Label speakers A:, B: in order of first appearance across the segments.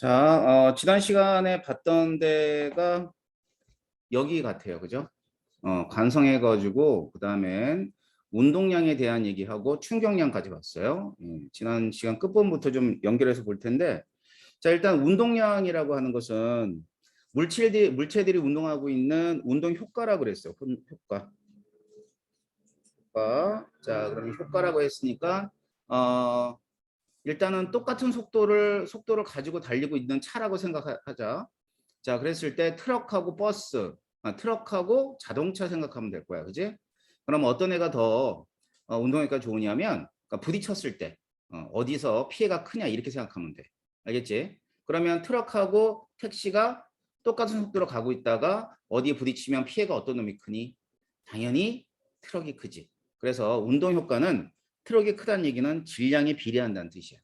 A: 자, 지난 시간에 봤던 데가 여기 같아요. 그죠? 관성해가지고, 그 다음엔 운동량에 대한 얘기하고 충격량까지 봤어요. 지난 시간 끝부분부터 좀 연결해서 볼 텐데, 자, 일단 운동량이라고 하는 것은 물체들이 운동하고 있는 운동 효과라고 그랬어요. 효과. 자, 그러면 효과라고 했으니까, 어, 일단은 똑같은 속도를 가지고 달리고 있는 차라고 생각하자. 자, 그랬을 때 트럭하고 버스, 트럭하고 자동차 생각하면 될 거야. 그지? 그럼 어떤 애가 더 운동효과가 좋으냐면, 그러니까 부딪혔을 때 어디서 피해가 크냐 이렇게 생각하면 돼. 알겠지? 그러면 트럭하고 택시가 똑같은 속도로 가고 있다가 어디에 부딪히면 피해가 어떤 놈이 크니? 당연히 트럭이 크지. 그래서 운동효과는 트럭이 크다는 얘기는 질량에 비례한다는 뜻이야.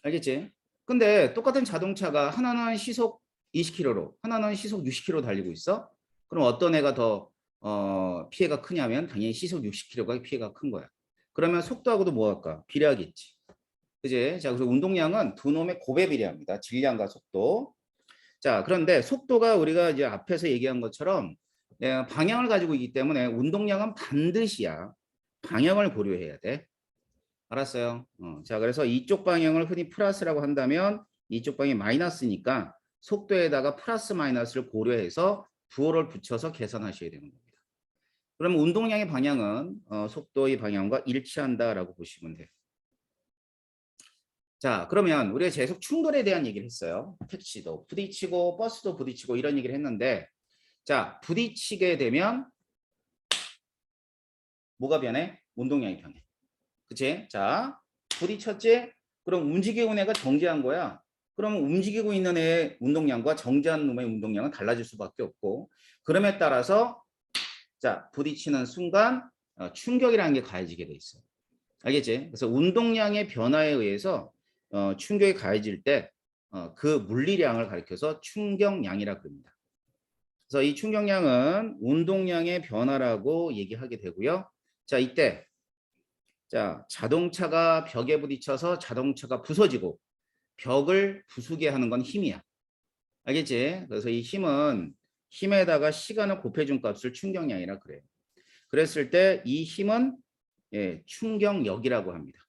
A: 알겠지? 근데 똑같은 자동차가 하나는 시속 20km로 하나는 시속 60km 달리고 있어. 그럼 어떤 애가 더 피해가 크냐면 당연히 시속 60km가 피해가 큰 거야. 그러면 속도하고도 뭐 할까? 비례하겠지. 그지? 자, 그래서 운동량은 두 놈의 곱에 비례합니다. 질량과 속도. 자, 그런데 속도가 우리가 이제 앞에서 얘기한 것처럼 방향을 가지고 있기 때문에 운동량은 반드시야. 방향을 고려해야 돼. 알았어요. 자, 그래서 이쪽 방향을 흔히 플러스라고 한다면 이쪽 방향이 마이너스니까 속도에다가 플러스 마이너스를 고려해서 부호를 붙여서 계산하셔야 되는 겁니다. 그러면 운동량의 방향은 속도의 방향과 일치한다라고 보시면 돼요. 자, 그러면 우리가 계속 충돌에 대한 얘기를 했어요. 택시도 부딪히고 버스도 부딪히고 이런 얘기를 했는데, 자, 부딪히게 되면 뭐가 변해? 운동량이 변해. 그치? 자, 부딪혔지? 그럼 움직이고 있는 애가 정지한 거야. 그러면 움직이고 있는 애의 운동량과 정지한 놈의 운동량은 달라질 수밖에 없고, 그럼에 따라서 자, 부딪히는 순간 충격이라는 게 가해지게 돼 있어요. 알겠지? 그래서 운동량의 변화에 의해서 충격이 가해질 때 그 물리량을 가리켜서 충격량이라 그럽니다. 그래서 이 충격량은 운동량의 변화라고 얘기하게 되고요. 자, 이때 자, 자동차가 벽에 부딪혀서 자동차가 부서지고 벽을 부수게 하는 건 힘이야. 알겠지? 그래서 이 힘은 힘에다가 시간을 곱해준 값을 충격량이라 그래요. 그랬을 때 이 힘은 충격력이라고 합니다.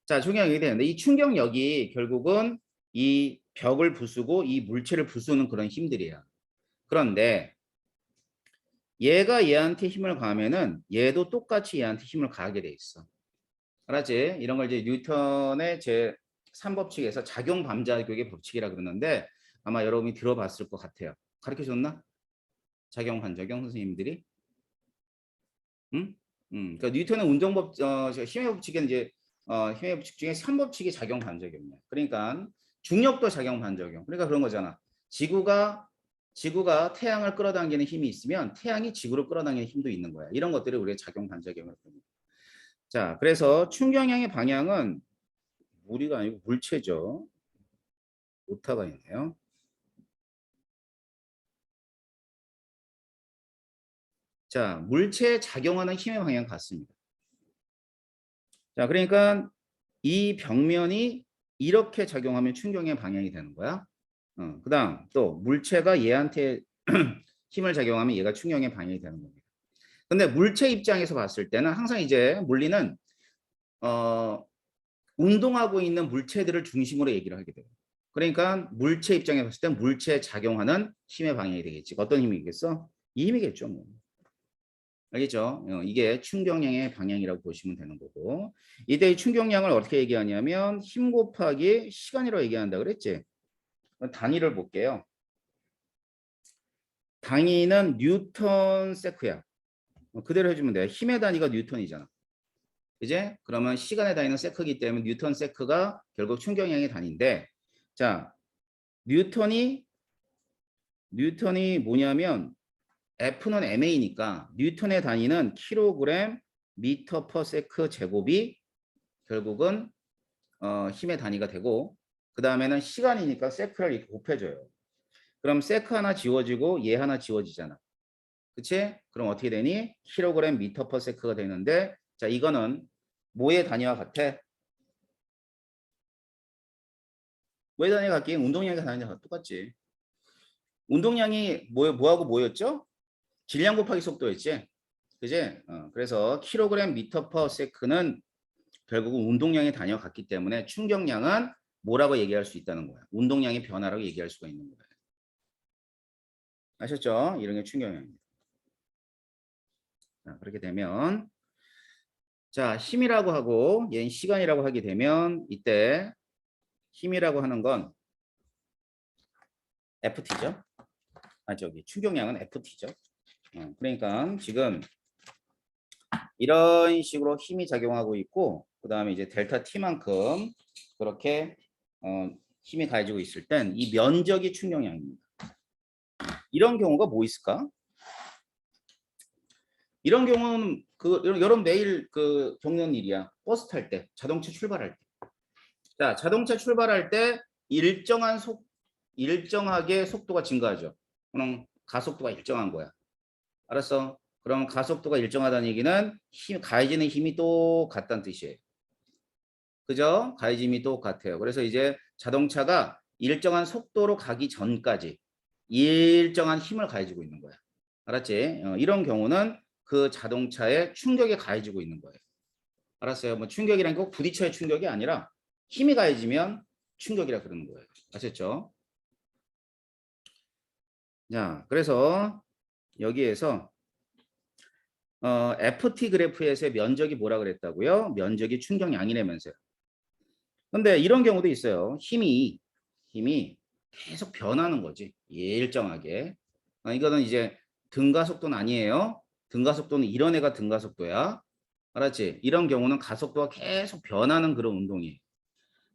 A: 자, 충격력이 되는데 이 충격력이 결국은 이 벽을 부수고 이 물체를 부수는 그런 힘들이야. 그런데 얘가 얘한테 힘을 가하면은 얘도 똑같이 얘한테 힘을 가하게 돼 있어. 알았지? 이런 걸 이제 뉴턴의 제 3법칙에서 작용 반작용의 법칙이라 그러는데 아마 여러분이 들어봤을 것 같아요. 가르쳐 줬나? 작용 반작용 선생님들이? 응? 그러니까 뉴턴의 운동법 힘의 법칙은 이제 힘의 법칙 중에 3법칙이 작용 반작용이야. 그러니까 중력도 작용 반작용. 그러니까 그런 거잖아. 지구가 태양을 끌어당기는 힘이 있으면 태양이 지구를 끌어당기는 힘도 있는 거야. 이런 것들을 우리가 작용 반작용을 부릅니다. 자, 그래서 충격량의 방향은 물이가 아니고 물체죠. 오타가 있네요. 자, 물체에 작용하는 힘의 방향 같습니다. 자, 그러니까 이 벽면이 이렇게 작용하면 충격의 방향이 되는 거야. 그다음 또 물체가 얘한테 힘을 작용하면 얘가 충격의 방향이 되는 겁니다. 근데 물체 입장에서 봤을 때는 항상 이제 물리는 운동하고 있는 물체들을 중심으로 얘기를 하게 돼요. 그러니까 물체 입장에 봤을 때 물체에 작용하는 힘의 방향이 되겠지. 어떤 힘이겠어? 이 힘이겠죠. 뭐. 알겠죠? 이게 충격량의 방향이라고 보시면 되는 거고. 이때 이 충격량을 어떻게 얘기하냐면 힘 곱하기 시간이라고 얘기한다 그랬지? 단위를 볼게요. 단위는 뉴턴 세크야. 그대로 해주면 돼. 힘의 단위가 뉴턴이잖아. 이제 그러면 시간의 단위는 세크이기 때문에 뉴턴 세크가 결국 충격량의 단위인데, 자, 뉴턴이 뭐냐면 F는 MA니까 뉴턴의 단위는 킬로그램 미터 퍼 세크 제곱이 결국은 힘의 단위가 되고, 그 다음에는 시간이니까 세크를 이렇게 곱해줘요. 그럼 세크 하나 지워지고 얘 하나 지워지잖아. 그치? 그럼 어떻게 되니? 킬로그램 미터 퍼 세크가 되는데, 자, 이거는 뭐의 단위와 같아? 모의 단위 같기엔 운동량이 단위가 똑같지. 운동량이 뭐하고 뭐였죠? 질량 곱하기 속도였지. 그지? 그래서 킬로그램 미터 퍼 세크는 결국은 운동량의 단위와 같기 때문에 충격량은 뭐라고 얘기할 수 있다는 거야. 운동량의 변화라고 얘기할 수가 있는 거야. 아셨죠? 이런 게 충격량입니다. 자, 그렇게 되면 자, 힘이라고 하고 얘는 시간이라고 하게 되면 이때 힘이라고 하는 건 FT죠. 저기 충격량은 FT죠. 그러니까 지금 이런 식으로 힘이 작용하고 있고 그 다음에 이제 델타 T만큼 그렇게 힘이 가해지고 있을 땐 이 면적이 충격량입니다. 이런 경우가 뭐 있을까? 이런 경우는 여러분 매일 겪는 일이야. 버스 탈 때, 자동차 출발할 때. 자, 자동차 출발할 때 일정하게 속도가 증가하죠. 그럼 가속도가 일정한 거야. 알았어? 그럼 가속도가 일정하다는 얘기는 가해지는 힘이 똑같다는 뜻이에요. 그죠? 가해짐이 똑같아요. 그래서 이제 자동차가 일정한 속도로 가기 전까지 일정한 힘을 가해지고 있는 거야. 알았지? 이런 경우는 그 자동차에 충격이 가해지고 있는 거예요. 알았어요? 뭐 충격이란 게 꼭 부딪혀야 충격이 아니라 힘이 가해지면 충격이라 그러는 거예요. 아셨죠? 자, 그래서 여기에서 FT 그래프에서의 면적이 뭐라 그랬다고요? 면적이 충격량이라면서요. 근데 이런 경우도 있어요. 힘이 계속 변하는 거지. 일정하게. 이거는 이제 등가속도는 아니에요. 등가속도는 이런 애가 등가속도야. 알았지? 이런 경우는 가속도가 계속 변하는 그런 운동이에요.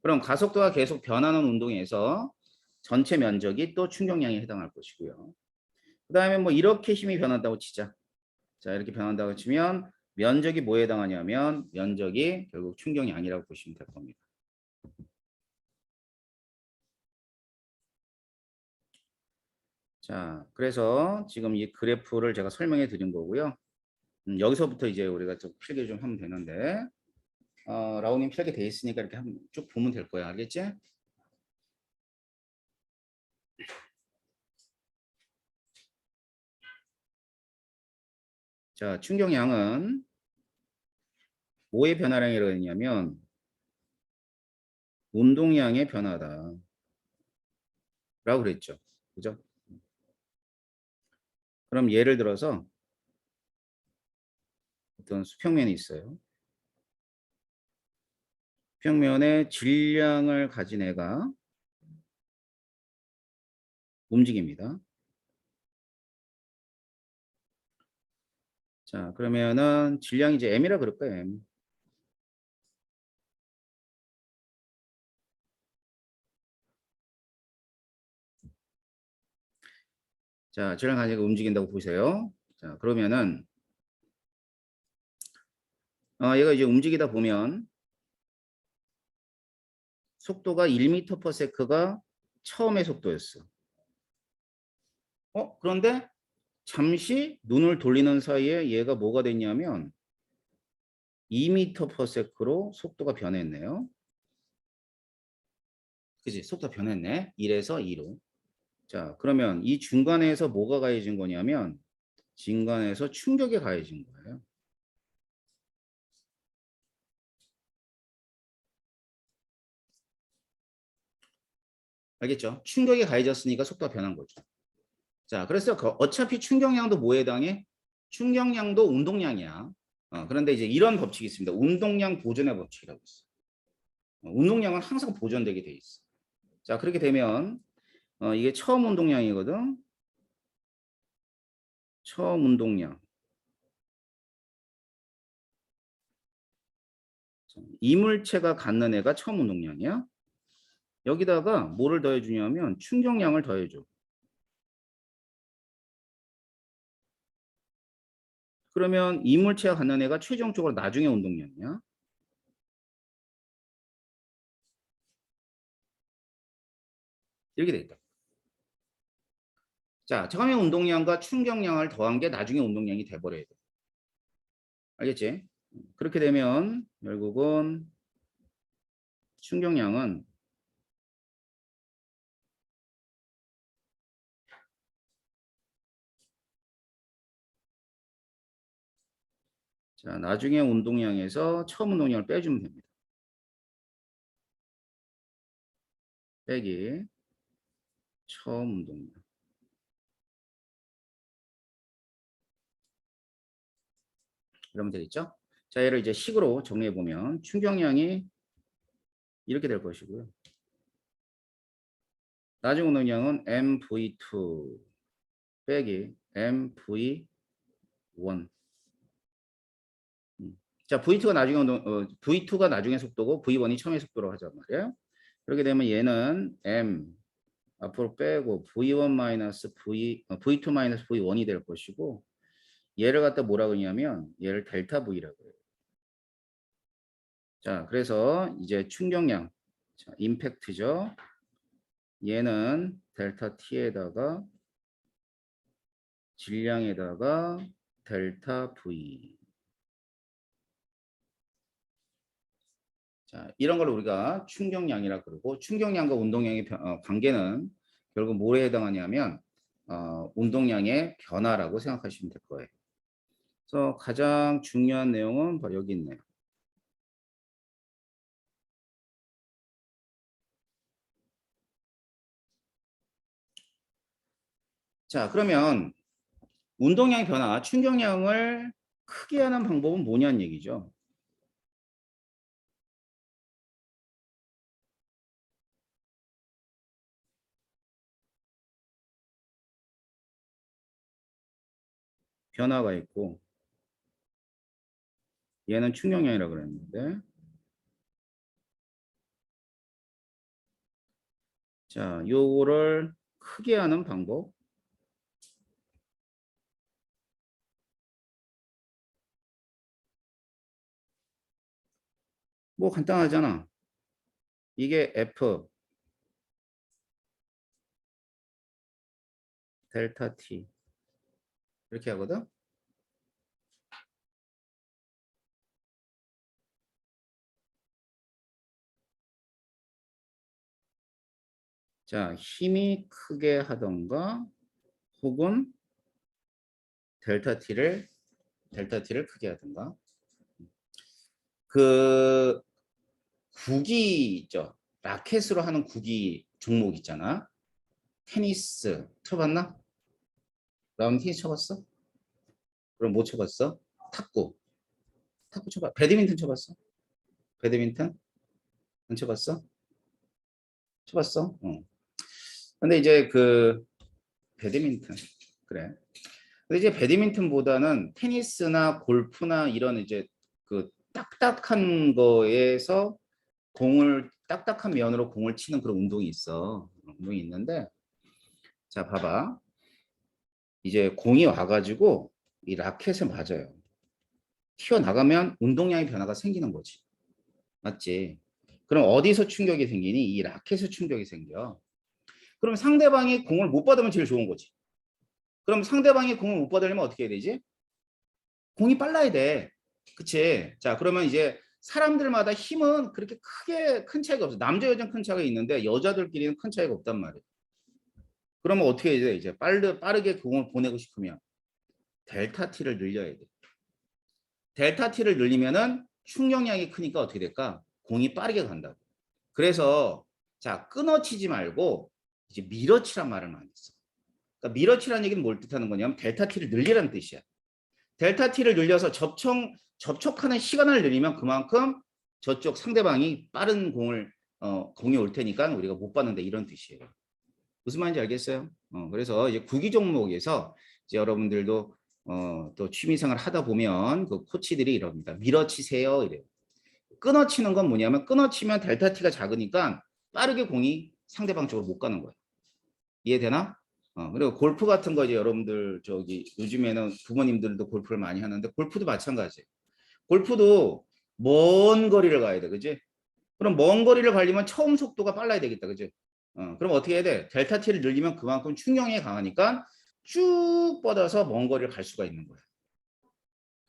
A: 그럼 가속도가 계속 변하는 운동에서 전체 면적이 또 충격량에 해당할 것이고요. 그 다음에 뭐 이렇게 힘이 변한다고 치자. 자, 이렇게 변한다고 치면 면적이 뭐에 해당하냐면 면적이 결국 충격량이라고 보시면 될 겁니다. 자, 그래서 지금 이 그래프를 제가 설명해 드린 거고요. 여기서부터 이제 우리가 좀 필기 좀 하면 되는데 라온님 필기 돼 있으니까 이렇게 한번 쭉 보면 될 거야. 알겠지? 자, 충격량은 뭐의 변화량이라고 했냐면 운동량의 변화다. 라고 그랬죠. 그죠? 그럼 예를 들어서 어떤 수평면이 있어요. 수평면에 질량을 가진 애가 움직입니다. 자, 그러면은 질량이 이제 m이라 그럴 거예요. m. 자, 질량 가진 애가 움직인다고 보세요. 자, 그러면은 얘가 이제 움직이다 보면 속도가 1m/s가 처음의 속도였어. 그런데 잠시 눈을 돌리는 사이에 얘가 뭐가 됐냐면 2m/s로 속도가 변했네요. 그지? 속도가 변했네. 1에서 2로. 자, 그러면 이 중간에서 뭐가 가해진 거냐면 중간에서 충격이 가해진 거예요. 알겠죠? 충격이 가해졌으니까 속도가 변한 거죠. 자, 그래서 어차피 충격량도 뭐에 해당해? 충격량도 운동량이야. 그런데 이제 이런 법칙이 있습니다. 운동량 보존의 법칙이라고 있어. 운동량은 항상 보존되게 돼 있어. 자, 그렇게 되면 이게 처음 운동량이거든. 처음 운동량. 이물체가 갖는 애가 처음 운동량이야. 여기다가 뭐를 더해주냐면 충격량을 더해줘. 그러면 이물체가 갖는 애가 최종적으로 나중에 운동량이야. 이렇게 돼 있다. 자, 처음에 운동량과 충격량을 더한 게 나중에 운동량이 돼버려야 돼. 알겠지? 그렇게 되면 결국은 충격량은 자, 나중에 운동량에서 처음 운동량을 빼주면 됩니다. 빼기 처음 운동량. 이러면 되겠죠? 자, 얘를 이제 식으로 정리해 보면 충격량이 이렇게 될 것이고요. 나중 운동량은 MV2 빼기 MV1. 자, V2가 나중에 V2가 나중에 속도고 V1이 처음의 속도로 하자 말이에요. 그렇게 되면 얘는 M 앞으로 빼고 V1 마이너스 V2 마이너스 V1이 될 것이고 얘를 갖다 뭐라 그러냐면 얘를 델타 V라고 해요. 자, 그래서 이제 충격량, 자, 임팩트죠. 얘는 델타 T에다가 질량에다가 델타 V. 자, 이런 걸 우리가 충격량이라 그러고 충격량과 운동량의 관계는 결국 뭐에 해당하냐면 운동량의 변화라고 생각하시면 될 거예요. 그래서 가장 중요한 내용은 바로 여기 있네요. 자, 그러면 운동량의 변화, 충격량을 크게 하는 방법은 뭐냐는 얘기죠. 변화가 있고 얘는 충격량이라고 그랬는데 자, 요거를 크게 하는 방법. 뭐 간단하잖아. 이게 F 델타 T 이렇게 하거든. 자, 힘이 크게 하던가 혹은 델타 T를 크게 하던가. 그 구기 있죠. 라켓으로 하는 구기 종목 있잖아. 테니스 쳐봤나? 라운 테니스 쳐봤어? 그럼 뭐 쳐봤어? 탁구. 탁구 쳐봐. 배드민턴 쳐봤어? 배드민턴? 안 쳐봤어? 쳐봤어? 어. 근데 이제 그 배드민턴 그래. 근데 이제 배드민턴보다는 테니스나 골프나 이런 이제 그 딱딱한 거에서 공을 딱딱한 면으로 공을 치는 그런 운동이 있어. 운동이 있는데 자 봐봐. 이제 공이 와가지고 이 라켓에 맞아요. 튀어나가면 운동량의 변화가 생기는 거지. 맞지? 그럼 어디서 충격이 생기니? 이 라켓에 충격이 생겨. 그럼 상대방이 공을 못 받으면 제일 좋은 거지. 그럼 상대방이 공을 못 받으려면 어떻게 해야 되지? 공이 빨라야 돼. 그치? 자, 그러면 이제 사람들마다 힘은 그렇게 크게 큰 차이가 없어. 남자, 여자는 큰 차이가 있는데 여자들끼리는 큰 차이가 없단 말이야. 그러면 어떻게 해야 돼? 이제 빠르게 공을 보내고 싶으면 델타 T를 늘려야 돼. 델타 T를 늘리면은 충격량이 크니까 어떻게 될까? 공이 빠르게 간다고. 그래서 자, 끊어치지 말고 이제 밀어치란 말을 많이 써. 그러니까 밀어치라는 얘기는 뭘 뜻하는 거냐면 델타 T를 늘리라는 뜻이야. 델타 T를 늘려서 접촉하는 시간을 늘리면 그만큼 저쪽 상대방이 빠른 공이 올 테니까 우리가 못 받는다 이런 뜻이에요. 무슨 말인지 알겠어요? 그래서 이제 구기 종목에서 이제 여러분들도 또 취미생활 하다 보면 그 코치들이 이럽니다. 밀어치세요 이래요. 끊어치는 건 뭐냐면 끊어치면 델타 T가 작으니까 빠르게 공이 상대방 쪽으로 못 가는 거예요. 이해되나? 그리고 골프 같은 거 이제 여러분들 저기 요즘에는 부모님들도 골프를 많이 하는데 골프도 마찬가지예요. 골프도 먼 거리를 가야 돼, 그지? 그럼 먼 거리를 가려면 처음 속도가 빨라야 되겠다, 그지? 그럼 어떻게 해야 돼? 델타 T를 늘리면 그만큼 충격이 강하니까 쭉 뻗어서 먼 거리를 갈 수가 있는 거야.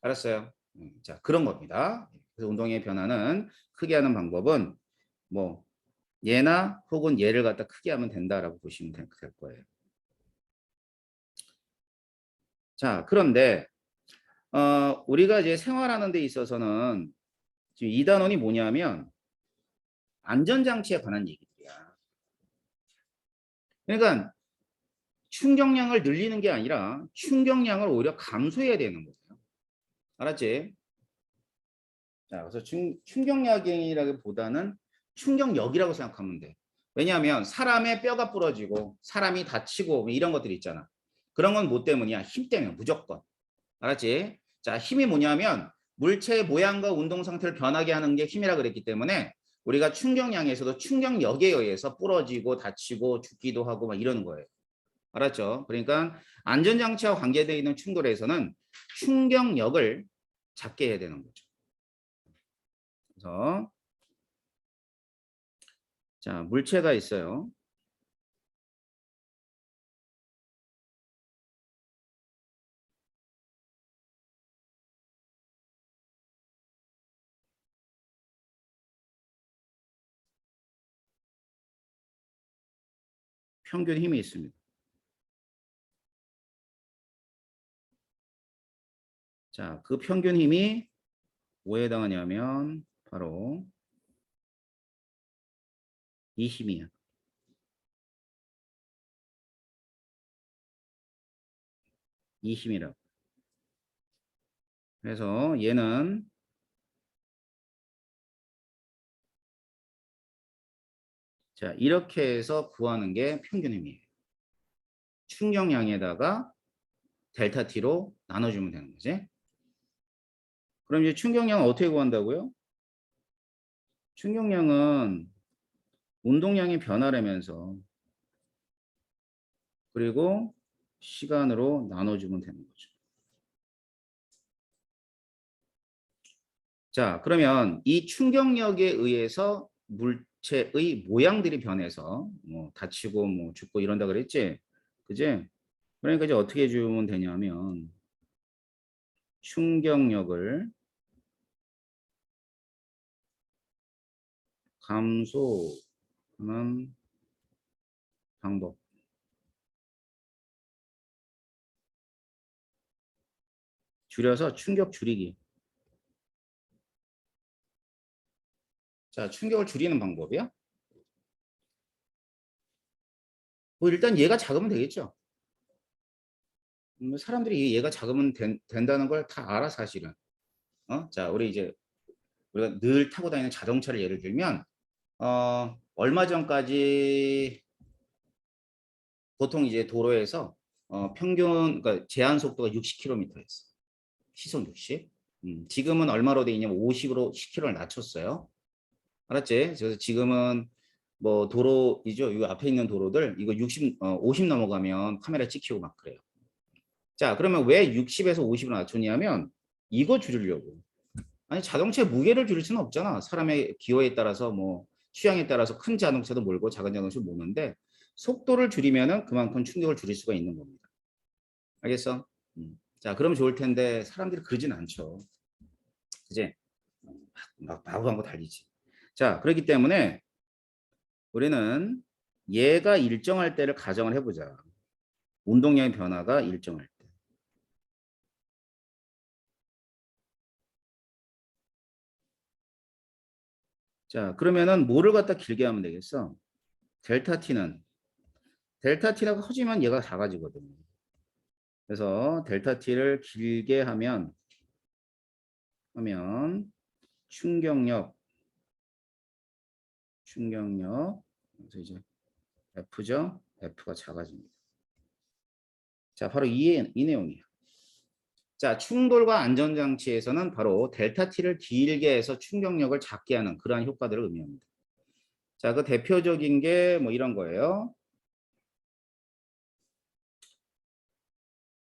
A: 알았어요? 자, 그런 겁니다. 그래서 운동의 변화는 크게 하는 방법은 뭐 얘나 혹은 얘를 갖다 크게 하면 된다라고 보시면 될 거예요. 자, 그런데 우리가 이제 생활하는 데 있어서는 지금 이 단원이 뭐냐면 안전장치에 관한 얘기들이야. 그러니까 충격량을 늘리는 게 아니라 충격량을 오히려 감소해야 되는 거예요. 알았지? 자, 그래서 충격량이라기보다는 충격력이라고 생각하면 돼. 왜냐하면 사람의 뼈가 부러지고 사람이 다치고 뭐 이런 것들 있잖아. 그런 건 뭐 때문이야? 힘 때문에 무조건. 알았지? 자, 힘이 뭐냐면 물체의 모양과 운동 상태를 변하게 하는 게 힘이라 그랬기 때문에 우리가 충격량에서도 충격력에 의해서 부러지고 다치고 죽기도 하고 막 이러는 거예요. 알았죠? 그러니까 안전장치와 관계되어 있는 충돌에서는 충격력을 작게 해야 되는 거죠. 그래서 자, 물체가 있어요. 평균 힘이 있습니다. 자, 그 평균 힘이 뭐에 해당하냐면 바로 이 힘이야. 이 힘이라고. 그래서 얘는 자, 이렇게 해서 구하는 게 평균 힘이에요. 충격량에다가 델타 T로 나눠주면 되는 거지. 그럼 이제 충격량은 어떻게 구한다고요? 충격량은 운동량이 변화라면서 그리고 시간으로 나눠주면 되는 거죠. 자, 그러면 이 충격력에 의해서 물체의 모양들이 변해서 뭐 다치고 뭐 죽고 이런다 그랬지? 그지? 그러니까 이제 어떻게 해주면 되냐면 충격력을 감소하는 방법. 줄여서 충격 줄이기. 자, 충격을 줄이는 방법이야? 뭐 일단 얘가 작으면 되겠죠. 사람들이 얘가 작으면 된다는 걸 다 알아 사실은. 자, 우리 이제 우리가 늘 타고 다니는 자동차를 예를 들면 얼마 전까지 보통 이제 도로에서 평균 그러니까 제한 속도가 60km였어. 시속 60. 지금은 얼마로 돼 있냐면 50으로 10km를 낮췄어요. 알았지? 그래서 지금은 뭐 도로이죠. 이 앞에 있는 도로들 이거 50 넘어가면 카메라 찍히고 막 그래요. 자, 그러면 왜 60에서 50으로 낮췄냐면 이거 줄이려고. 아니 자동차의 무게를 줄일 수는 없잖아. 사람의 기호에 따라서 뭐 취향에 따라서 큰 자동차도 몰고 작은 자동차도 모는데 속도를 줄이면은 그만큼 충격을 줄일 수가 있는 겁니다. 알겠어? 자, 그러면 좋을 텐데 사람들이 그러진 않죠. 그지? 막 마구마구 달리지. 자, 그렇기 때문에 우리는 얘가 일정할 때를 가정을 해보자. 운동량의 변화가 일정할 때. 자, 그러면은 뭐를 갖다 길게 하면 되겠어? 델타 T가 커지면 얘가 작아지거든. 그래서 델타 T를 길게 하면 충격력 그래서 이제 F죠? F가 작아집니다. 자, 바로 이 내용이에요. 자, 충돌과 안전장치에서는 바로 델타 T를 길게 해서 충격력을 작게 하는 그러한 효과들을 의미합니다. 자, 그 대표적인 게 뭐 이런 거예요.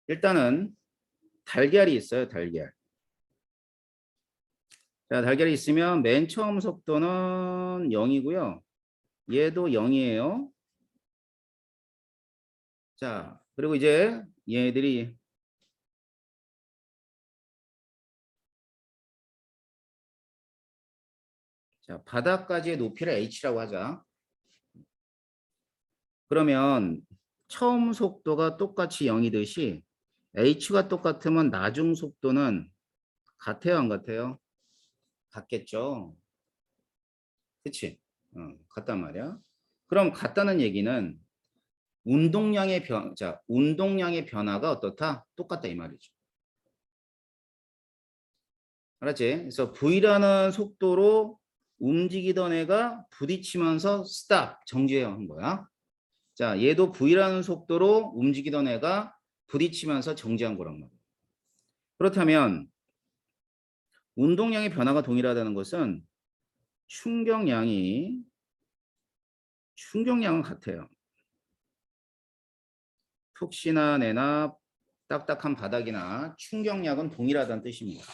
A: 일단은 달걀이 있어요, 달걀. 자, 달걀이 있으면 맨 처음 속도는 0이고요. 얘도 0이에요. 자, 그리고 이제 얘들이 자, 바닥까지의 높이를 h라고 하자. 그러면 처음 속도가 똑같이 0이듯이 h가 똑같으면 나중 속도는 같아요, 안 같아요? 같겠죠. 그치? 같단 말이야. 그럼 같다는 얘기는 운동량의 변화가 어떻다? 똑같다 이 말이죠. 알았지? 그래서 V라는 속도로 움직이던 애가 부딪히면서 스탑, 정지해야 한 거야. 자, 얘도 V라는 속도로 움직이던 애가 부딪히면서 정지한 거란 말이야. 그렇다면 운동량의 변화가 동일하다는 것은 충격량은 같아요. 푹신한 애나 딱딱한 바닥이나 충격량은 동일하다는 뜻입니다.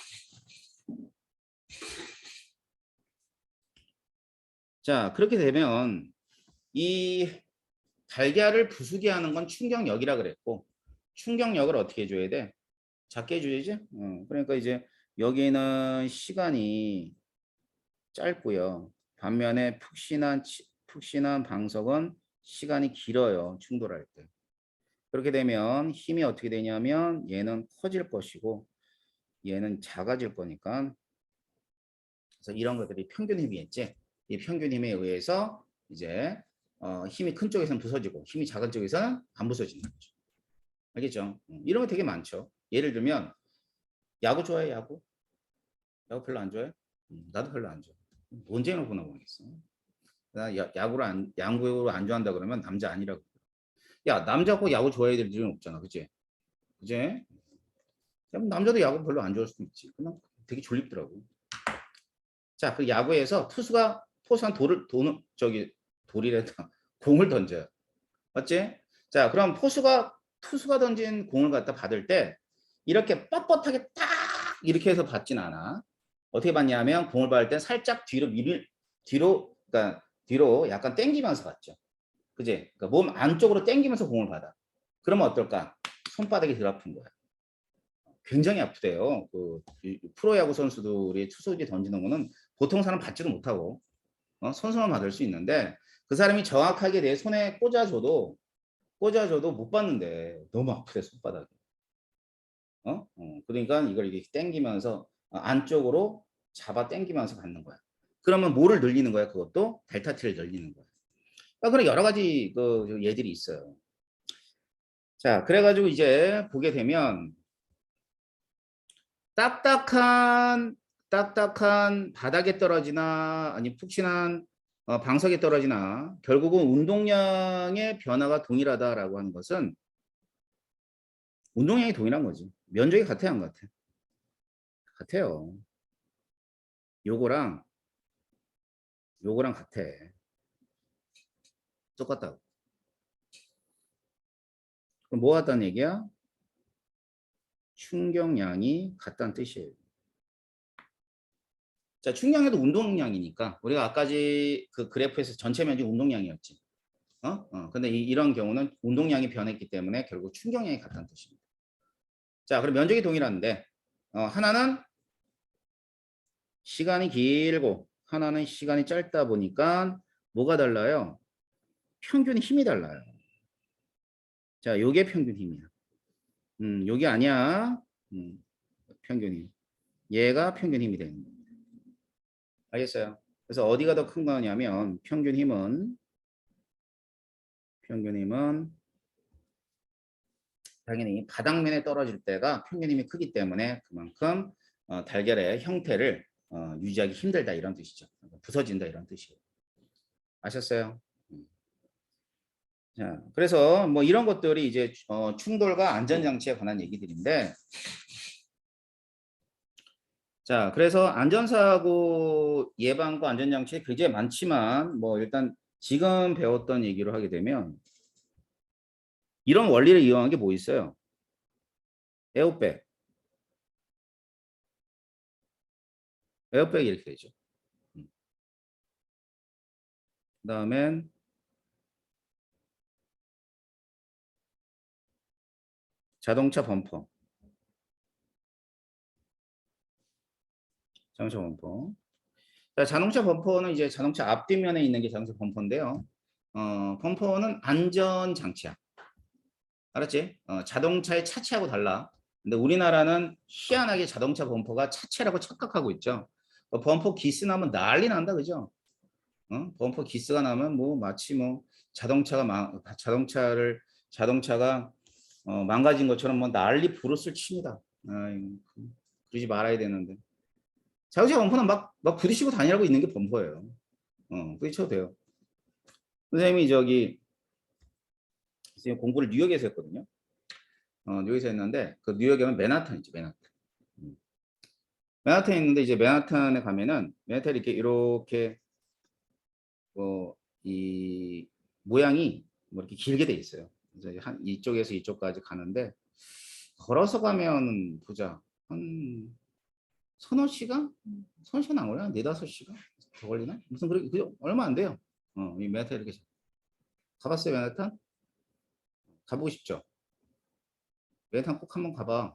A: 자, 그렇게 되면 이 달걀을 부수게 하는 건 충격력이라 그랬고, 충격력을 어떻게 해줘야 돼? 작게 해줘야지. 그러니까 이제 여기는 시간이 짧고요. 반면에 푹신한 방석은 시간이 길어요. 충돌할 때. 그렇게 되면 힘이 어떻게 되냐면 얘는 커질 것이고 얘는 작아질 거니까, 그래서 이런 것들이 평균 힘이겠지. 이 평균 힘에 의해서 이제 힘이 큰 쪽에서는 부서지고 힘이 작은 쪽에서는 안 부서지는 거죠. 알겠죠? 이런 거 되게 많죠. 예를 들면 야구 좋아해? 야구? 야구 별로 안 좋아해? 나도 별로 안 좋아해. 언제 해놓고 나오겠어. 나 야구를 안 좋아한다 그러면 남자 아니라고. 야, 남자고 야구 좋아해야 될 일은 없잖아. 그치? 그치? 남자도 야구 별로 안 좋아할 수도 있지. 그냥 되게 졸립더라고. 자, 그 야구에서 포수한 돌이래다 공을 던져요. 맞지? 자, 그럼 투수가 던진 공을 갖다 받을 때 이렇게 뻣뻣하게 딱 이렇게 해서 받진 않아. 어떻게 받냐면 공을 받을 때 살짝 그러니까 뒤로 약간 당기면서 받죠. 그지? 그러니까 몸 안쪽으로 당기면서 공을 받아. 그러면 어떨까? 손바닥이 덜 아픈 거야. 굉장히 아프대요. 그 프로야구 선수들이 투수들이 던지는 거는 보통 사람 받지도 못하고 선수만 받을 수 있는데 그 사람이 정확하게 내 손에 꽂아줘도 못 받는데 너무 아프대 손바닥이. 그러니까 이걸 이렇게 당기면서 안쪽으로 잡아 당기면서 받는 거야. 그러면 뭐를 늘리는 거야? 그것도 델타 T를 늘리는 거야. 그런 여러 가지 그 예들이 있어요. 자, 그래가지고 이제 보게 되면 딱딱한 바닥에 떨어지나 아니 푹신한 방석에 떨어지나 결국은 운동량의 변화가 동일하다라고 하는 것은 운동량이 동일한 거지. 면적이 같아요, 안 같아? 같아요. 요거랑 같아. 똑같다고. 그럼 뭐 같다는 얘기야? 충격량이 같다는 뜻이에요. 자, 충격량도 운동량이니까 우리가 아까지 그 그래프에서 전체 면적 운동량이었지. 근데 이런 경우는 운동량이 변했기 때문에 결국 충격량이 같다는 뜻입니다. 자, 그럼 면적이 동일한데 하나는 시간이 길고 하나는 시간이 짧다 보니까 뭐가 달라요? 평균 힘이 달라요. 자, 요게 평균 힘이야. 요게 아니야. 평균 힘. 얘가 평균 힘이 되는 겁니다. 알겠어요? 그래서 어디가 더 큰 거냐면 평균 힘은 당연히 바닥면에 떨어질 때가 평균 힘이 크기 때문에 그만큼 달걀의 형태를 유지하기 힘들다 이런 뜻이죠. 부서진다 이런 뜻이에요. 아셨어요? 자, 그래서 뭐 이런 것들이 이제 충돌과 안전장치에 관한 얘기들인데, 자, 그래서 안전사고 예방과 안전장치 굉장히 많지만 뭐 일단 지금 배웠던 얘기로 하게 되면 이런 원리를 이용한 게 뭐 있어요? 에어백. 에어백이 이렇게 되죠. 그다음엔 자동차 범퍼. 자동차 범퍼. 자, 자동차 범퍼는 이제 자동차 앞뒷면에 있는 게 자동차 범퍼인데요. 범퍼는 안전 장치야. 알았지? 자동차의 차체하고 달라. 근데 우리나라는 희한하게 자동차 범퍼가 차체라고 착각하고 있죠. 범퍼 기스 나면 난리 난다, 그죠? 범퍼 기스가 나면 뭐 마치 뭐 자동차가 망가진 것처럼 뭐 난리 부르스를 칩니다. 아이고, 그러지 말아야 되는데. 자동차 범퍼는 막 부딪히고 다니라고 있는 게 범퍼예요. 부딪혀도 돼요. 선생님이 선생님 공부를 뉴욕에서 했거든요. 뉴욕에서 했는데 그 뉴욕에는 맨하탄 있지, 맨하탄. 맨하탄에 있는데 이제 맨하탄에 가면은 맨하탄이 이렇게 이 모양이 뭐 이렇게 길게 돼 있어요. 그래서 한 이쪽에서 이쪽까지 가는데 걸어서 가면 보자 한 서너 시간? 서너 시간 안 걸려? 4~5시간? 더 걸리나? 무슨 그렇게 얼마 안 돼요. 이 맨하탄 이렇게 가봤어요, 맨하탄? 가보고 싶죠? 맨하탄 꼭 한번 가봐.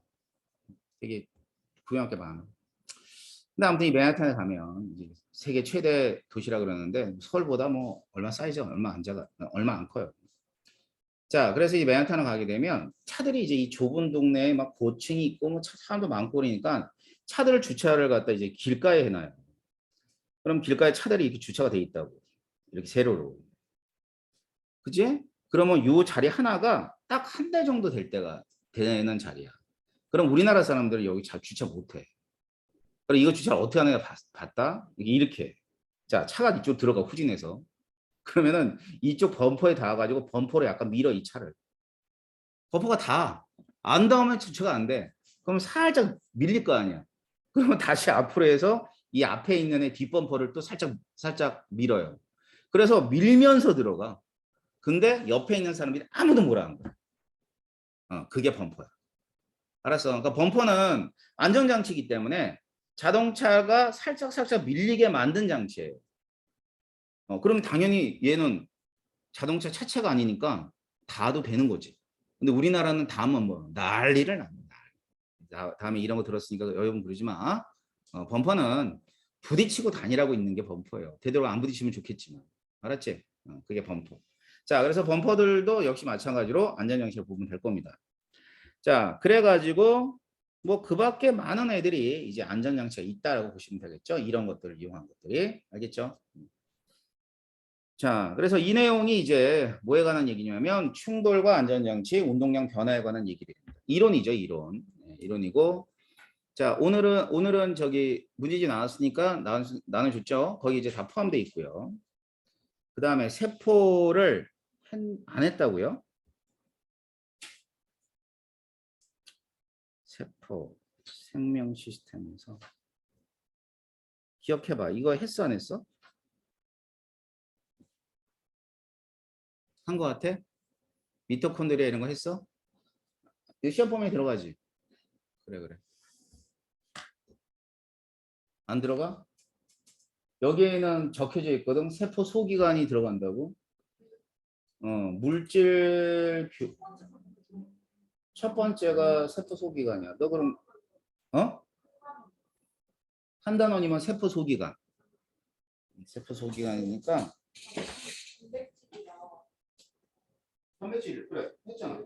A: 되게 구경할 게 많아. 근데 아무튼 이 맨하탄에 가면 이제 세계 최대 도시라 그러는데 서울보다 뭐 얼마 사이즈 얼마 안 커요. 자, 그래서 이 맨하탄을 가게 되면 차들이 이제 이 좁은 동네에 막 고층이 있고 뭐 사람도 많고 그러니까 차들 주차를 갖다 이제 길가에 해놔요. 그럼 길가에 차들이 이렇게 주차가 돼 있다고. 이렇게 세로로. 그지? 그러면 요 자리 하나가 딱 한 대 정도 될 때가 되는 자리야. 그럼 우리나라 사람들은 여기 잘 주차 못 해. 그럼 이거 주차를 어떻게 하느냐 봤다? 이렇게. 자, 차가 이쪽 들어가 후진해서. 그러면은 이쪽 범퍼에 닿아가지고 범퍼로 약간 밀어 이 차를. 범퍼가 닿아. 안 닿으면 주차가 안 돼. 그럼 살짝 밀릴 거 아니야. 그러면 다시 앞으로 해서 이 앞에 있는 애 뒷범퍼를 또 살짝 밀어요. 그래서 밀면서 들어가. 근데 옆에 있는 사람들이 아무도 뭐라 한 거야. 그게 범퍼야. 알았어. 그러니까 범퍼는 안전장치이기 때문에 자동차가 살짝 밀리게 만든 장치예요. 그러면 당연히 얘는 자동차 차체가 아니니까 닿아도 되는 거지. 근데 우리나라는 닿으면 뭐 난리를 납니다. 다음에 이런 거 들었으니까 여러분 그러지 마. 범퍼는 부딪히고 다니라고 있는 게 범퍼예요. 되도록 안 부딪히면 좋겠지만. 알았지? 그게 범퍼. 자, 그래서 범퍼들도 역시 마찬가지로 안전장치를 보면 될 겁니다. 자, 그래가지고 뭐 그 밖에 많은 애들이 이제 안전장치가 있다라고 보시면 되겠죠. 이런 것들을 이용한 것들이. 알겠죠? 자, 그래서 이 내용이 이제 뭐에 관한 얘기냐면 충돌과 안전장치, 운동량 변화에 관한 얘기입니다. 이론이죠, 이론. 네, 이론이고. 자, 오늘은 문제지 나왔으니까 나눠줬죠. 거기 이제 다 포함되어 있고요. 그 다음에 세포를 안 했다고요? 세포, 생명 시스템에서. 기억해봐. 이거 했어, 안 했어? 한 거 같아? 미토콘드리아 이런 거 했어? 이거 시험 범위에 들어가지? 그래. 안 들어가? 여기에는 적혀져 있거든. 세포 소기관이 들어간다고. 물질 첫 번째가 세포 소기관이야. 너 그럼 한 단원이면 세포 소기관. 세포 소기관이니까 단백질 그래 했잖아.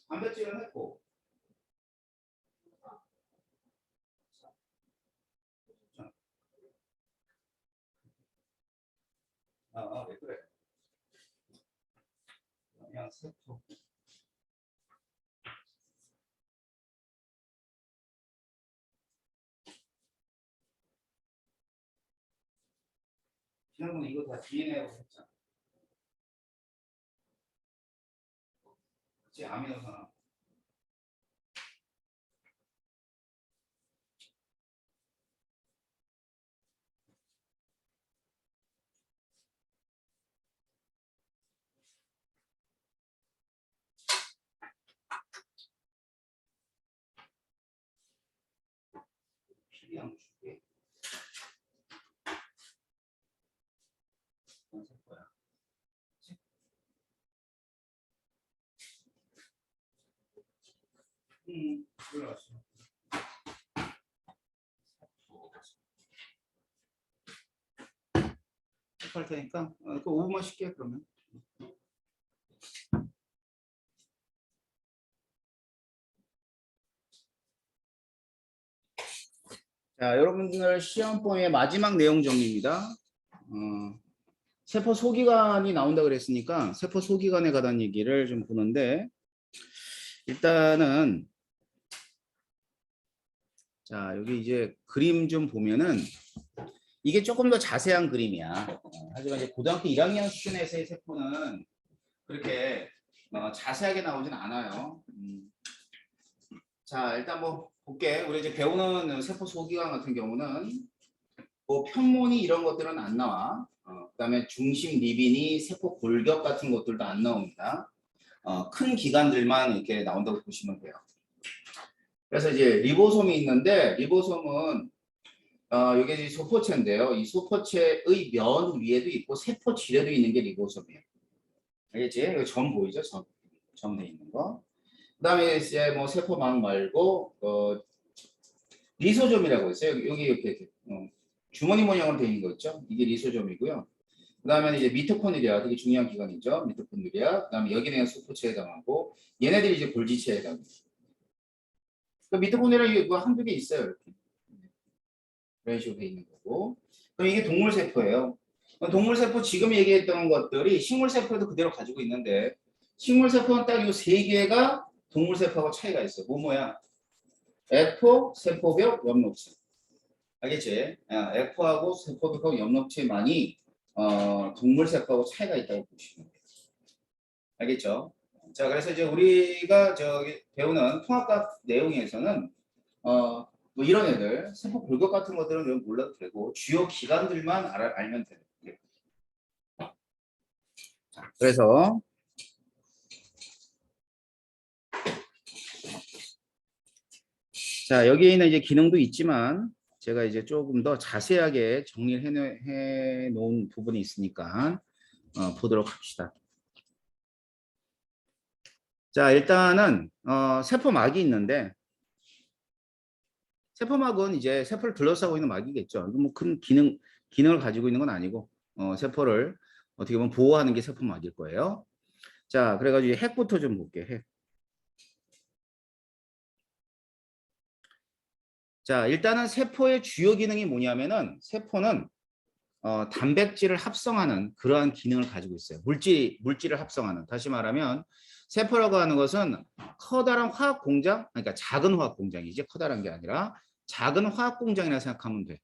A: 단백질은 했고. 왜 그래? 그냥 세포. 지난번에 이거 다 DNA라고 했잖아. 그치? 아미노산. 필이 안 줄게. 세포야. 올라왔어. 할 테니까 그 5분만 쉴게 그러면. 자, 여러분들 시험범의 마지막 내용 정리입니다. 세포 소기관이 나온다 그랬으니까 세포 소기관에 관한 얘기를 좀 보는데 일단은 자, 여기 이제 그림 좀 보면은 이게 조금 더 자세한 그림이야. 하지만 이제 고등학교 1학년 수준에서의 세포는 그렇게 자세하게 나오진 않아요. 자, 일단 뭐 볼게. 우리 이제 배우는 세포 소기관 같은 경우는 뭐 편모니 이런 것들은 안 나와. 그다음에 중심 리빈이 세포 골격 같은 것들도 안 나옵니다. 큰 기관들만 이렇게 나온다고 보시면 돼요. 그래서 이제 리보솜이 있는데 리보솜은 여기 이제 소포체인데요. 이 소포체의 면 위에도 있고 세포 질에도 있는 게 리보솜이에요. 알겠지? 여기 점 보이죠? 점 돼 있는 거. 그다음에 이제 뭐 세포막 말고 리소좀이라고 있어요. 여기 이렇게 주머니 모양으로 되어 있는 거 있죠? 이게 리소좀이고요. 그다음에 이제 미토콘드리아 되게 중요한 기관이죠. 미토콘드리아. 그다음에 여기는 소포체에 해당하고 얘네들이 이제 골지체에 해당합니다. 그러니까 미토콘드리아 이게 뭐 한두 개 있어요. 이렇게. 이런 식으로 돼 있는 거고. 그럼 이게 동물세포예요. 동물세포 지금 얘기했던 것들이 식물세포도 그대로 가지고 있는데 식물세포는 딱 이 세 개가 동물세포하고 차이가 있어요. 뭐야? 에포, 세포벽, 엽록체. 알겠지? 에포하고 세포벽하고 엽록체만이 동물세포하고 차이가 있다고 보시면 돼요. 알겠죠? 자, 그래서 이제 우리가 저기 배우는 통합학 내용에서는 뭐 이런 애들 세포 골격 같은 것들은 좀 몰라도 되고 주요 기관들만 알면 돼요. 자, 그래서 자, 여기에는 이제 기능도 있지만 제가 이제 조금 더 자세하게 정리를 해 놓은 부분이 있으니까 보도록 합시다. 자, 일단은 세포막이 있는데 세포막은 이제 세포를 둘러싸고 있는 막이겠죠. 뭐 큰 기능을 가지고 있는 건 아니고 세포를 어떻게 보면 보호하는 게 세포막일 거예요. 자, 그래가지고 핵부터 좀 볼게. 핵. 자, 일단은 세포의 주요 기능이 뭐냐면은 세포는 단백질을 합성하는 그러한 기능을 가지고 있어요. 물질을 합성하는. 다시 말하면 세포라고 하는 것은 커다란 화학 공장, 그러니까 작은 화학 공장이지 커다란 게 아니라 작은 화학 공장이라 생각하면 돼.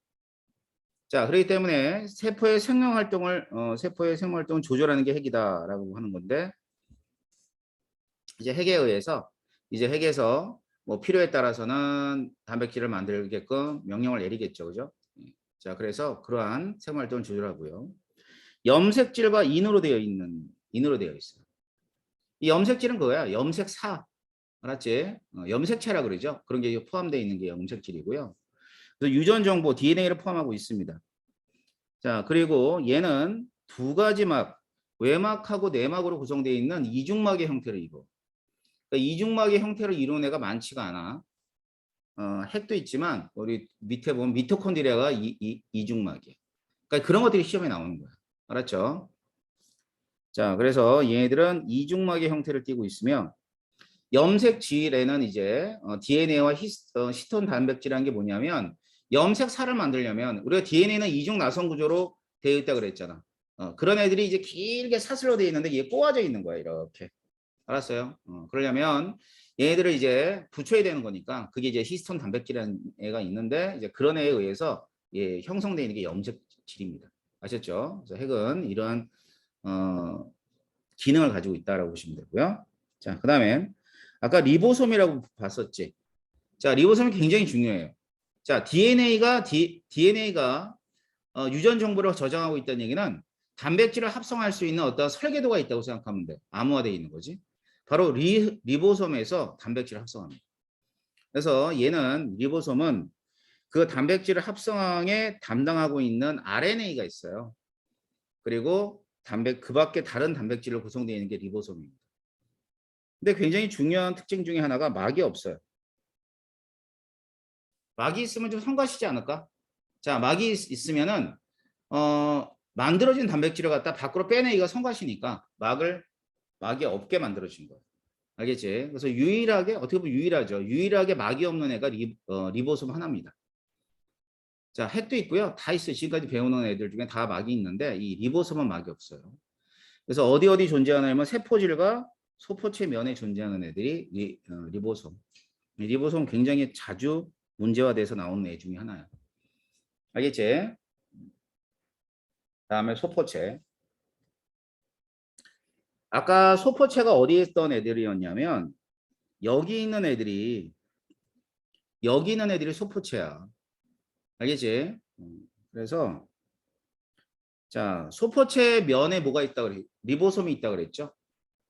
A: 자, 그렇기 때문에 세포의 생명활동을 조절하는 게 핵이다라고 하는 건데 이제 핵에서 뭐 필요에 따라서는 단백질을 만들게끔 명령을 내리겠죠, 그죠? 자, 그래서 그러한 생활활동을 조절하고요. 염색질과 인으로 되어 있어요. 이 염색질은 그거야. 염색사. 알았지? 염색체라 그러죠. 그런 게 포함되어 있는 게 염색질이고요. 그래서 유전 정보 DNA를 포함하고 있습니다. 자, 그리고 얘는 두 가지 막, 외막하고 내막으로 구성되어 있는 이중막의 형태를 이루어. 그러니까 이중막의 형태를 이루는 애가 많지가 않아. 핵도 있지만 우리 밑에 보면 미토콘드리아가 이중막이에요. 그러니까 그런 것들이 시험에 나오는 거야. 알았죠? 자, 그래서 얘네들은 이중막의 형태를 띠고 있으며 염색질에는 이제 DNA와 히스톤 단백질이라는 게 뭐냐면 염색살을 만들려면 우리가 DNA는 이중 나선 구조로 되어 있다 그랬잖아. 그런 애들이 이제 길게 사슬로 되어 있는데 얘 꼬아져 있는 거야. 이렇게. 알았어요? 그러려면 얘네들을 이제 붙여야 되는 거니까 그게 이제 히스톤 단백질이라는 애가 있는데 이제 그런 애에 의해서 형성되어 있는 게 염색질입니다. 아셨죠? 그래서 핵은 이러한 기능을 가지고 있다라고 보시면 되고요. 자, 그다음에 아까 리보솜이라고 봤었지. 자, 리보솜이 굉장히 중요해요. 자, DNA가 유전 정보를 저장하고 있다는 얘기는 단백질을 합성할 수 있는 어떤 설계도가 있다고 생각하면 돼. 암호화되어 있는 거지. 바로 리보솜에서 단백질을 합성합니다. 그래서 얘는 리보솜은 그 단백질을 합성에 담당하고 있는 RNA가 있어요. 그리고 그 밖에 다른 단백질로 구성되어 있는 게 리보솜입니다. 근데 굉장히 중요한 특징 중에 하나가 막이 없어요. 막이 있으면 좀 성가시지 않을까? 자, 막이 있으면은 만들어진 단백질을 갖다 밖으로 빼내기가 성가시니까 막이 없게 만들어진 거예요. 알겠지? 그래서 어떻게 보면 유일하죠. 유일하게 막이 없는 애가 리보솜 하나입니다. 자, 핵도 있고요. 다 있어요. 지금까지 배우는 애들 중에 다 막이 있는데 이 리보솜은 막이 없어요. 그래서 어디 존재하냐면 세포질과 소포체 면에 존재하는 애들이 리보솜. 리보솜 굉장히 자주 문제화돼서 나오는 애 중에 하나예요. 알겠지? 다음에 소포체. 아까 소포체가 어디에 있던 애들이었냐면 여기 있는 애들이 소포체야. 알겠지? 그래서 자, 소포체 면에 뭐가 있다 그래? 리보솜이 있다 그랬죠?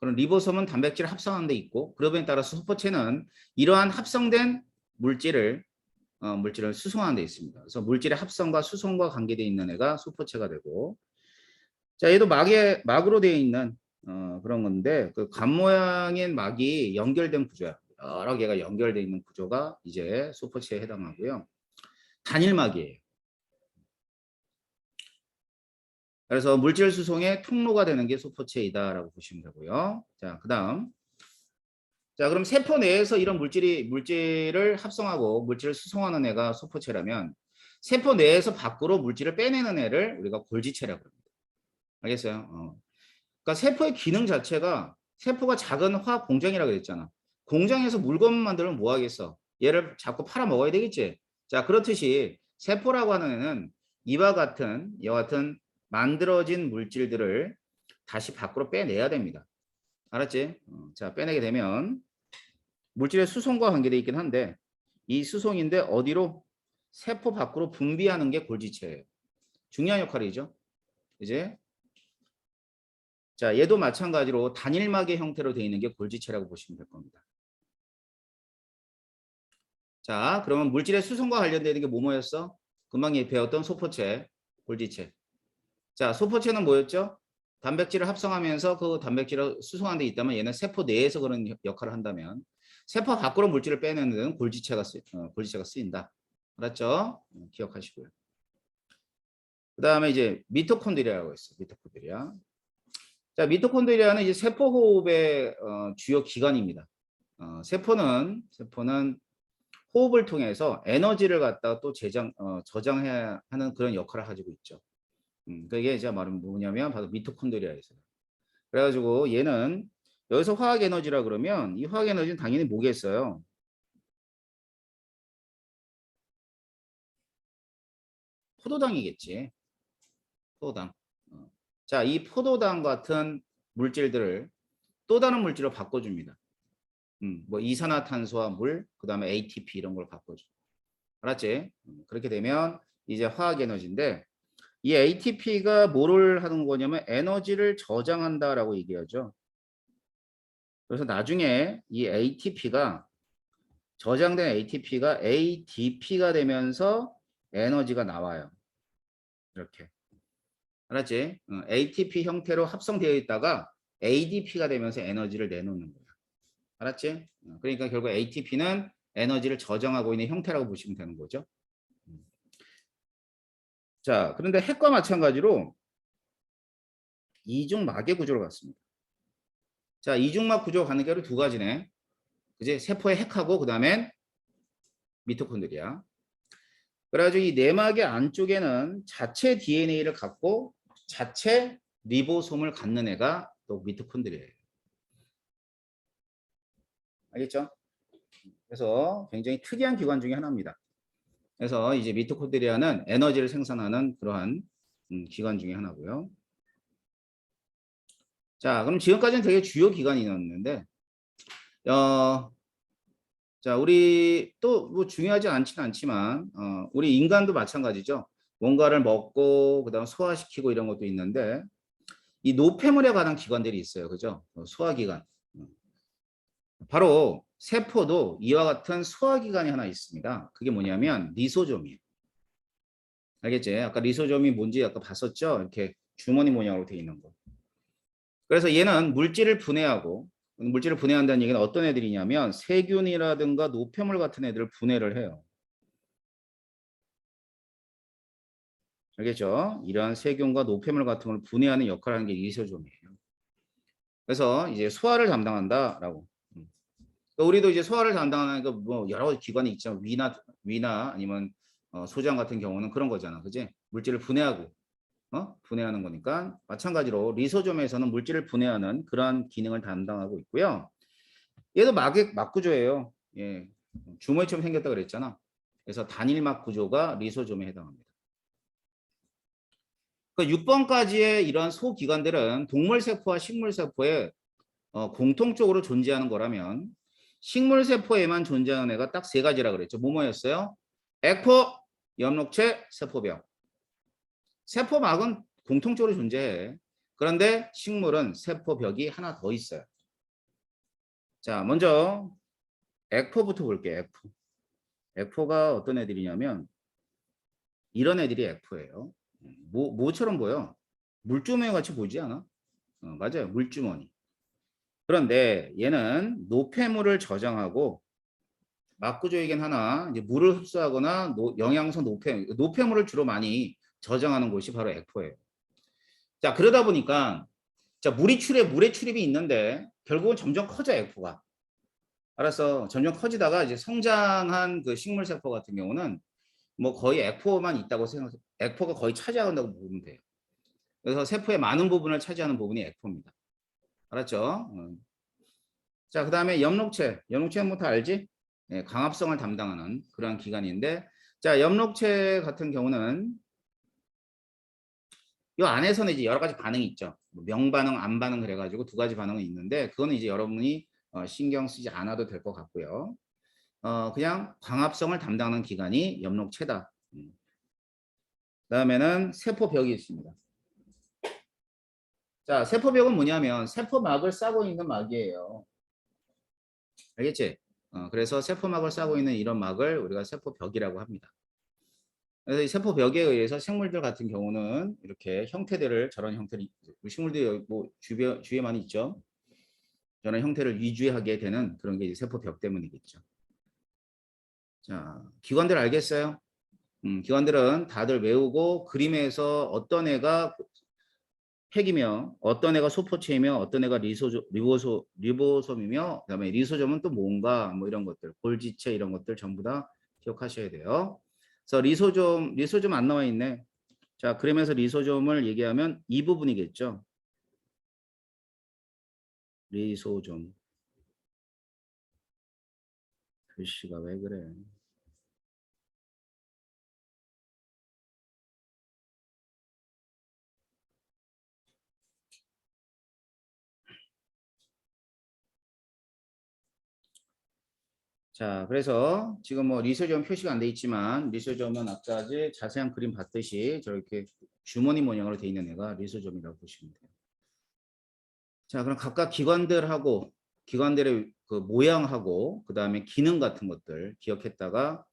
A: 그럼 리보솜은 단백질을 합성하는 데 있고 그러면 따라서 소포체는 이러한 합성된 물질을 수송하는 데 있습니다. 그래서 물질의 합성과 수송과 관계되어 있는 애가 소포체가 되고 자, 얘도 막으로 되어 있는 그런 건데 그 간 모양인 막이 연결된 구조야. 여러 개가 연결되어 있는 구조가 이제 소포체에 해당하고요. 단일막이에요. 그래서 물질 수송의 통로가 되는 게 소포체이다라고 보시면 되고요. 자, 그다음. 자, 그럼 세포 내에서 이런 물질을 합성하고 물질을 수송하는 애가 소포체라면 세포 내에서 밖으로 물질을 빼내는 애를 우리가 골지체라고 합니다. 알겠어요? 그러니까 세포의 기능 자체가 세포가 작은 화학 공장이라고 그랬잖아. 공장에서 물건 만들면 뭐 하겠어? 얘를 자꾸 팔아 먹어야 되겠지. 자, 그렇듯이 세포라고 하는 애는 이와 같은 만들어진 물질들을 다시 밖으로 빼내야 됩니다. 알았지? 자, 빼내게 되면 물질의 수송과 관계되어 있긴 한데 이 수송인데 어디로? 세포 밖으로 분비하는 게 골지체예요. 중요한 역할이죠. 이제 자, 얘도 마찬가지로 단일막의 형태로 되어 있는 게 골지체라고 보시면 될 겁니다. 자, 그러면 물질의 수송과 관련되는 게 뭐였어? 금방 배웠던 소포체, 골지체. 자, 소포체는 뭐였죠? 단백질을 합성하면서 그 단백질을 수송하는 데 있다면 얘는 세포 내에서 그런 역할을 한다면 세포 밖으로 물질을 빼내는 데는 골지체가 쓰인다. 알았죠? 기억하시고요. 그 다음에 이제 미토콘드리아라고 했어요. 미토콘드리아. 자, 미토콘드리아는 이제 세포 호흡의 주요 기관입니다. 세포는 호흡을 통해서 에너지를 갖다가 또 저장해야 하는 그런 역할을 가지고 있죠. 그게 이제 말은 뭐냐면 바로 미토콘드리아에서. 그래가지고 얘는 여기서 화학 에너지라 그러면 이 화학 에너지는 당연히 뭐겠어요? 포도당이겠지. 포도당. 자, 이 포도당 같은 물질들을 또 다른 물질로 바꿔줍니다. 뭐 이산화탄소와 물, 그 다음에 ATP 이런 걸 바꿔줘. 알았지? 그렇게 되면 이제 화학 에너지인데 이 ATP가 뭐를 하는 거냐면 에너지를 저장한다라고 얘기하죠. 그래서 나중에 이 ATP가 저장된 ATP가 ADP가 되면서 에너지가 나와요. 이렇게. 알았지? ATP 형태로 합성되어 있다가 ADP가 되면서 에너지를 내놓는 거야. 알았지? 그러니까 결국 ATP는 에너지를 저장하고 있는 형태라고 보시면 되는 거죠. 자, 그런데 핵과 마찬가지로 이중막의 구조로 갔습니다. 자, 이중막 구조가 가는 게 두 가지네. 그지? 세포의 핵하고 그다음엔 미토콘드리아. 그래가지고 이 내막의 안쪽에는 자체 DNA를 갖고 자체 리보솜을 갖는 애가 또 미토콘드리아예요. 알겠죠? 그래서 굉장히 특이한 기관 중에 하나입니다. 그래서 이제 미토콘드리아는 에너지를 생산하는 그러한 기관 중에 하나고요. 자, 그럼 지금까지는 되게 주요 기관이었는데 자, 우리 또 뭐 중요하지 않지는 않지만 우리 인간도 마찬가지죠. 뭔가를 먹고 그다음 소화시키고 이런 것도 있는데 이 노폐물에 관한 기관들이 있어요. 그죠? 소화기관. 바로 세포도 이와 같은 소화기관이 하나 있습니다. 그게 뭐냐면 리소좀이에요. 알겠지? 아까 리소좀이 뭔지 아까 봤었죠? 이렇게 주머니 모양으로 되어 있는 거. 그래서 얘는 물질을 분해한다는 얘기는 어떤 애들이냐면 세균이라든가 노폐물 같은 애들을 분해를 해요. 알겠죠? 이러한 세균과 노폐물 같은 걸 분해하는 역할을 하는 게 리소좀이에요. 그래서 이제 소화를 담당한다라고. 그러니까 우리도 이제 소화를 담당하는 뭐 여러 기관이 있죠. 위나 아니면 소장 같은 경우는 그런 거잖아. 그지? 물질을 분해하고 분해하는 거니까 마찬가지로 리소좀에서는 물질을 분해하는 그러한 기능을 담당하고 있고요. 얘도 막 구조예요. 예. 주머니처럼 생겼다 그랬잖아. 그래서 단일막 구조가 리소좀에 해당합니다. 그 6번까지의 이런 소기관들은 동물세포와 식물세포에 공통적으로 존재하는 거라면 식물세포에만 존재하는 애가 딱 세 가지라 그랬죠. 뭐였어요? 액포, 엽록체, 세포벽. 세포막은 공통적으로 존재해. 그런데 식물은 세포벽이 하나 더 있어요. 자, 먼저 액포부터 볼게요. 액포. 액포가 어떤 애들이냐면 이런 애들이 액포예요. 뭐처럼 보여? 물주머니 같이 보이지 않아? 맞아요. 물주머니. 그런데 얘는 노폐물을 저장하고 막구조이긴 하나 이제 물을 흡수하거나 영양소 노폐물을 주로 많이 저장하는 곳이 바로 액포예요. 자, 그러다 보니까 물의 출입이 있는데 결국은 점점 커져 액포가. 알았어. 점점 커지다가 이제 성장한 그 식물 세포 같은 경우는 뭐 거의 액포만 있다고 액포가 거의 차지한다고 보면 돼요. 그래서 세포의 많은 부분을 차지하는 부분이 액포입니다. 알았죠? 자, 그다음에 엽록체는 뭐 다 알지? 네, 광합성을 담당하는 그러한 기관인데, 자, 엽록체 같은 경우는 이 안에서는 이제 여러 가지 반응이 있죠. 명반응, 안반응 그래가지고 두 가지 반응이 있는데, 그거는 이제 여러분이 신경 쓰지 않아도 될 것 같고요. 그냥 광합성을 담당하는 기관이 엽록체다. 그다음에는 세포벽이 있습니다. 자, 세포벽은 뭐냐면 세포막을 싸고 있는 막이에요. 알겠지? 그래서 세포막을 싸고 있는 이런 막을 우리가 세포벽이라고 합니다. 그래서 이 세포벽에 의해서 생물들 같은 경우는 이렇게 형태들을 저런 형태를 식물들 뭐 주위에 많이 있죠. 저런 형태를 유지하게 되는 그런 게 세포벽 때문이겠죠. 자, 기관들 알겠어요? 기관들은 다들 외우고 그림에서 어떤 애가 핵이며 어떤 애가 소포체이며 어떤 애가 리보솜이며 그다음에 리소좀은 또 뭔가 뭐 이런 것들 골지체 이런 것들 전부 다 기억하셔야 돼요. 그래서 리소좀 안 나와 있네. 자, 그러면서 리소좀을 얘기하면 이 부분이겠죠. 리소좀. 글씨가 왜 그래? 자, 그래서 지금 뭐 리소좀 표시가 안 돼 있지만 리소좀은 아까 자세한 그림 봤듯이 저렇게 주머니 모양으로 돼 있는 애가 리소좀이라고 보시면 돼요. 자, 그럼 각각 기관들의 그 모양하고 그 다음에 기능 같은 것들 기억했다가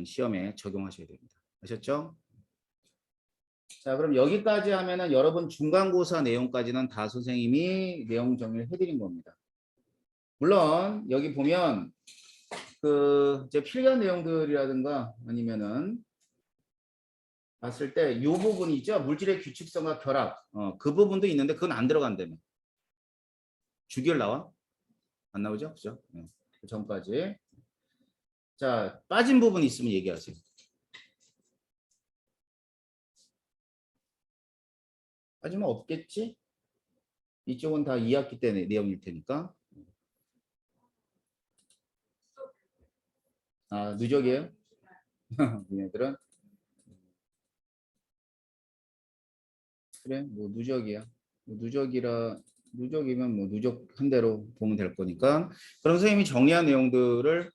A: 시험에 적용하셔야 됩니다. 아셨죠? 자, 그럼 여기까지 하면은 여러분 중간고사 내용까지는 다 선생님이 내용 정리를 해드린 겁니다. 물론 여기 보면 그 이제 필기한 내용들이라든가 아니면은 봤을 때 이 부분 있죠? 물질의 규칙성과 결합. 그 부분도 있는데 그건 안 들어간다며. 주기율 나와? 안 나오죠? 그죠? 그 전까지. 자, 빠진 부분 있으면 얘기하세요. 빠지면 없겠지? 이쪽은 다 2학기 때 내용일 테니까. 아, 누적이에요? 얘네들은? 그래, 뭐 누적이야. 뭐 누적이면 뭐 누적한 대로 보면 될 거니까. 그럼 선생님이 정리한 내용들을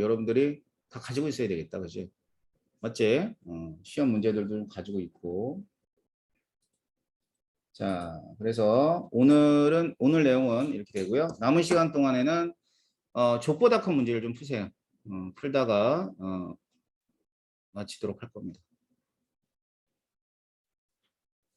A: 여러분들이 다 가지고 있어야 되겠다, 그지? 맞지? 시험 문제들도 좀 가지고 있고. 자, 그래서 오늘 내용은 이렇게 되고요. 남은 시간 동안에는 족보다 큰 문제를 좀 푸세요. 풀다가 마치도록 할 겁니다.